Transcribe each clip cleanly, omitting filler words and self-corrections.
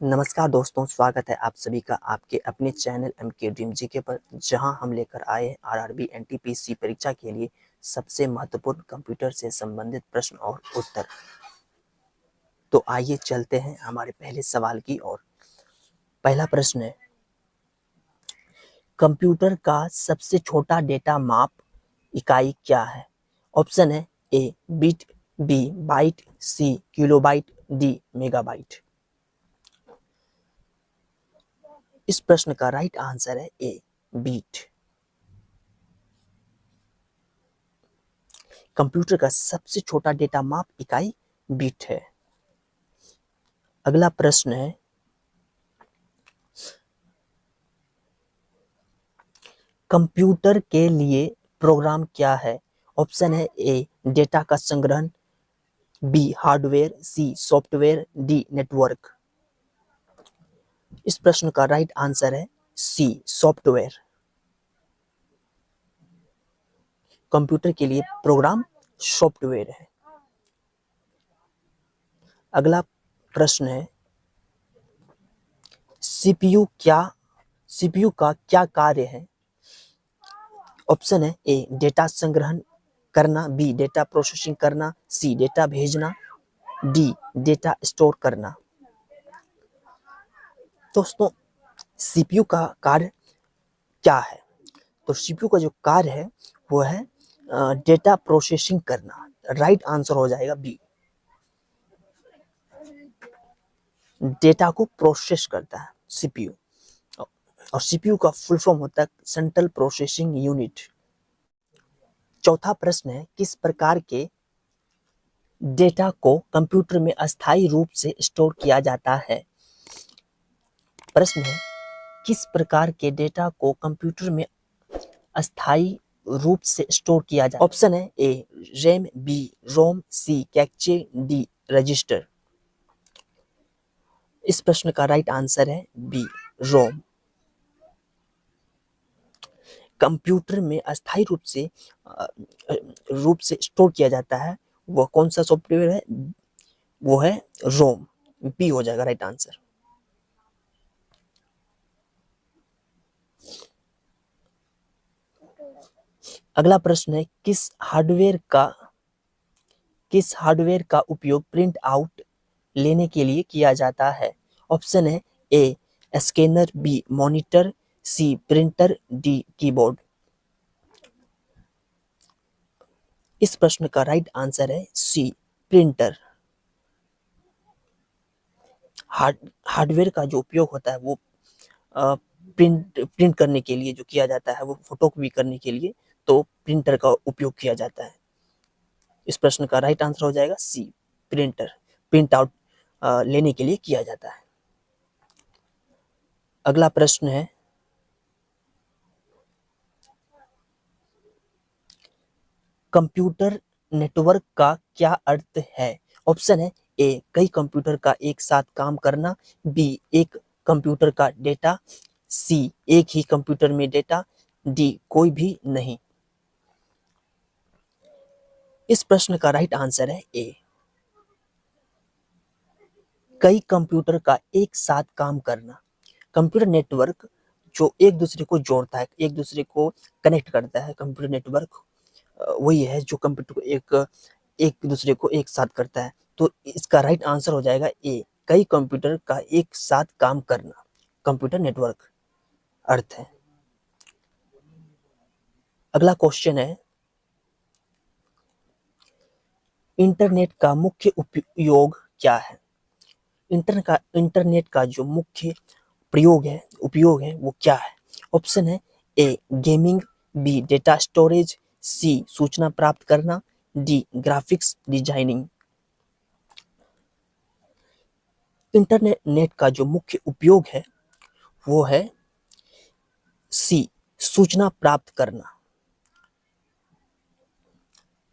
नमस्कार दोस्तों, स्वागत है आप सभी का आपके अपने चैनल एमके ड्रीम जीके पर, जहां हम लेकर आए हैं आरआरबी एनटीपीसी परीक्षा के लिए सबसे महत्वपूर्ण कंप्यूटर से संबंधित प्रश्न और उत्तर। तो आइए चलते हैं हमारे पहले सवाल की ओर। पहला प्रश्न है, कंप्यूटर का सबसे छोटा डेटा माप इकाई क्या है? ऑप्शन है A bit, B byte, C kilobyte, D megabyte. इस प्रश्न का राइट आंसर है ए बीट। कंप्यूटर का सबसे छोटा डेटा माप इकाई बीट है। अगला प्रश्न है, कंप्यूटर के लिए प्रोग्राम क्या है? ऑप्शन है ए डेटा का संग्रहण, बी हार्डवेयर, सी सॉफ्टवेयर, डी नेटवर्क। इस प्रश्न का राइट आंसर है सी सॉफ्टवेयर। कंप्यूटर के लिए प्रोग्राम सॉफ्टवेयर है। अगला प्रश्न है, सीपीयू का क्या कार्य है? ऑप्शन है ए डेटा संग्रहण करना, बी डेटा प्रोसेसिंग करना, सी डेटा भेजना, डी डेटा स्टोर करना। दोस्तों, सीपीयू का कार्य क्या है? तो सीपीयू का जो कार्य है वो है डेटा प्रोसेसिंग करना। राइट आंसर हो जाएगा बी, डेटा को प्रोसेस करता है सीपीयू। और सीपीयू का फुल फॉर्म होता है सेंट्रल प्रोसेसिंग यूनिट। चौथा प्रश्न है, किस प्रकार के डेटा को कंप्यूटर में अस्थायी रूप से स्टोर किया जाता है? प्रश्न है, किस प्रकार के डेटा को कंप्यूटर में अस्थायी रूप से स्टोर किया जाता है? ऑप्शन है ए रैम, बी रोम, सी कैचे, डी रजिस्टर। इस प्रश्न का राइट आंसर है बी रोम। कंप्यूटर में अस्थायी रूप से स्टोर किया जाता है वो कौन सा सॉफ्टवेयर है? वो है रोम। बी हो जाएगा राइट आंसर। अगला प्रश्न है, किस हार्डवेयर का उपयोग प्रिंट आउट लेने के लिए किया जाता है? ऑप्शन है A scanner, B monitor, C printer, D keyboard. इस प्रश्न का राइट आंसर है सी प्रिंटर। हार्डवेयर का जो उपयोग होता है वो प्रिंट करने के लिए जो किया जाता है, वो फोटोकॉपी करने के लिए तो प्रिंटर का उपयोग किया जाता है। इस प्रश्न का राइट आंसर हो जाएगा सी प्रिंटर। प्रिंट आउट लेने के लिए किया जाता है। अगला प्रश्न है, कंप्यूटर नेटवर्क का क्या अर्थ है? ऑप्शन है ए कई कंप्यूटर का एक साथ काम करना, बी एक कंप्यूटर का डेटा, सी एक ही कंप्यूटर में डेटा, डी कोई भी नहीं। इस प्रश्न का राइट आंसर है ए कई कंप्यूटर का एक साथ काम करना। कंप्यूटर नेटवर्क जो एक दूसरे को जोड़ता है, एक दूसरे को कनेक्ट करता है, कंप्यूटर नेटवर्क वही है जो कंप्यूटर को एक दूसरे को एक साथ करता है। तो इसका राइट आंसर हो जाएगा ए कई कंप्यूटर का एक साथ काम करना, कंप्यूटर नेटवर्क अर्थ है। अगला क्वेश्चन है, इंटरनेट का मुख्य उपयोग क्या है? इंटरनेट का जो मुख्य उपयोग है वो क्या है? ऑप्शन है A gaming, B data storage, सी सूचना प्राप्त करना, डी ग्राफिक्स डिजाइनिंग। इंटरनेट का जो मुख्य उपयोग है वो है सी सूचना प्राप्त करना।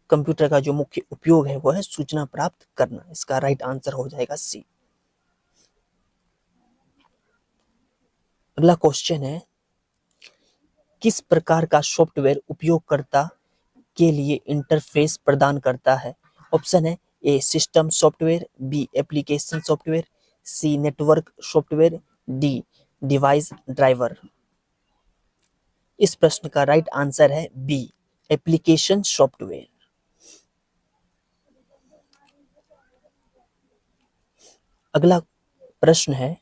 कंप्यूटर का जो मुख्य उपयोग है वो है सूचना प्राप्त करना। इसका राइट आंसर हो जाएगा सी। अगला क्वेश्चन है, किस प्रकार का सॉफ्टवेयर उपयोगकर्ता के लिए इंटरफेस प्रदान करता है? ऑप्शन है A system software, B application software, C network software, D device driver. इस प्रश्न का राइट आंसर है बी, एप्लीकेशन सॉफ्टवेयर। अगला प्रश्न है,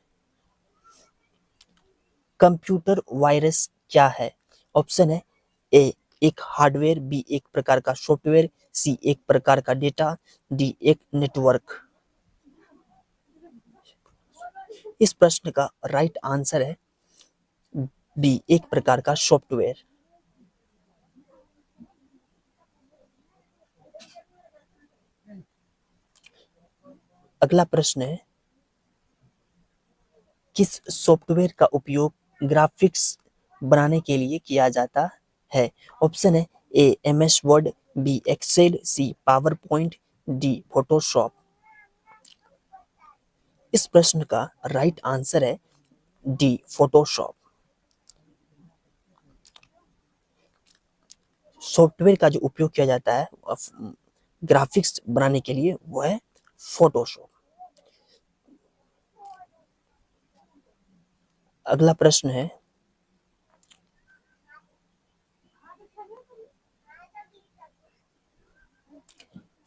कंप्यूटर वायरस क्या है? ऑप्शन है ए एक हार्डवेयर, बी एक प्रकार का सॉफ्टवेयर, सी एक प्रकार का डेटा, डी एक नेटवर्क। इस प्रश्न का राइट आंसर है बी, एक प्रकार का सॉफ्टवेयर। अगला प्रश्न है, किस सॉफ्टवेयर का उपयोग ग्राफिक्स बनाने के लिए किया जाता है? ऑप्शन है A M S Word, B Excel, C PowerPoint, D Photoshop. इस प्रश्न का राइट आंसर है डी, फोटोशॉप। सॉफ्टवेयर का जो उपयोग किया जाता है ग्राफिक्स बनाने के लिए वो है फोटोशॉप। अगला प्रश्न है,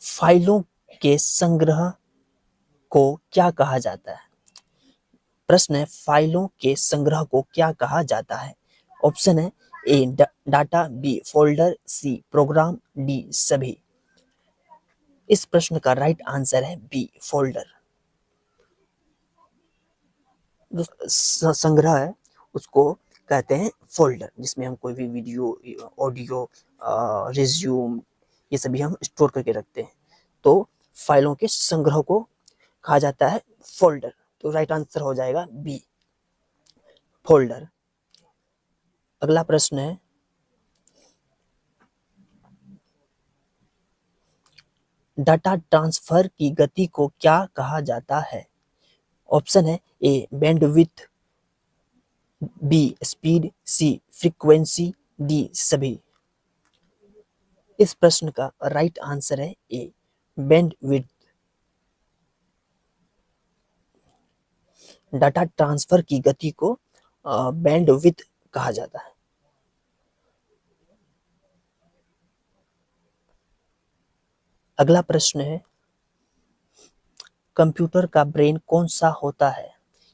फाइलों के संग्रह को क्या कहा जाता है? प्रश्न है, फाइलों के संग्रह को क्या कहा जाता है? ऑप्शन है A data, B folder, C program, D सभी। इस प्रश्न का राइट आंसर है बी, फोल्डर। जो संग्रह है उसको कहते हैं फोल्डर, जिसमें हम कोई भी वीडियो, ऑडियो, रिज्यूम, ये सभी हम स्टोर करके रखते हैं। तो फाइलों के संग्रह को कहा जाता है फोल्डर। तो राइट आंसर हो जाएगा बी, फोल्डर। अगला प्रश्न है, डाटा ट्रांसफर की गति को क्या कहा जाता है? ऑप्शन है ए बैंडविड्थ, बी स्पीड, सी फ्रीक्वेंसी, डी सभी। इस प्रश्न का राइट आंसर है ए, बैंडविड्थ। डाटा ट्रांसफर की गति को बैंडविड्थ कहा जाता है। अगला प्रश्न है, कंप्यूटर का ब्रेन कौन सा होता है?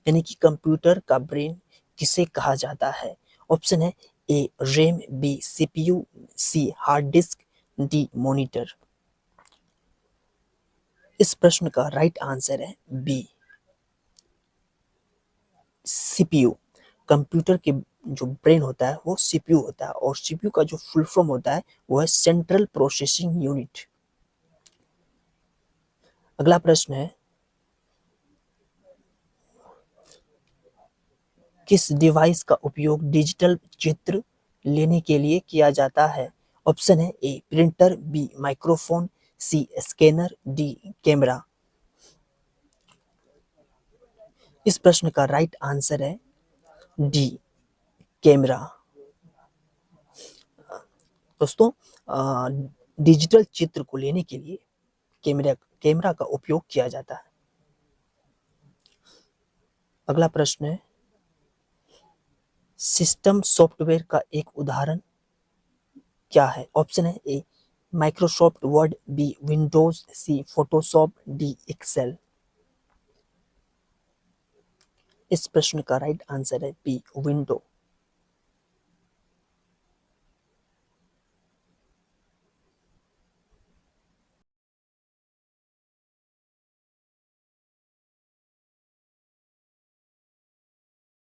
यानी कि कंप्यूटर का ब्रेन किसे कहा जाता है? ऑप्शन है ए रैम, बी सीपीयू, सी हार्ड डिस्क, डी मॉनिटर। इस प्रश्न का राइट आंसर है बी, सीपीयू। कंप्यूटर के जो ब्रेन होता है वो सीपीयू होता है, और सीपीयू का जो फुल फॉर्म होता है वो है सेंट्रल प्रोसेसिंग यूनिट। अगला प्रश्न है, किस डिवाइस का उपयोग डिजिटल चित्र लेने के लिए किया जाता है? ऑप्शन है ए प्रिंटर, बी माइक्रोफोन, सी स्कैनर, डी कैमरा। इस प्रश्न का राइट आंसर है डी, कैमरा। दोस्तों, डिजिटल चित्र को लेने के लिए कैमरा का उपयोग किया जाता है। अगला प्रश्न है, सिस्टम सॉफ्टवेयर का एक उदाहरण क्या है? ऑप्शन है A Microsoft Word, B Windows, C Photoshop, D Excel. इस प्रश्न का राइट आंसर है बी, विंडो।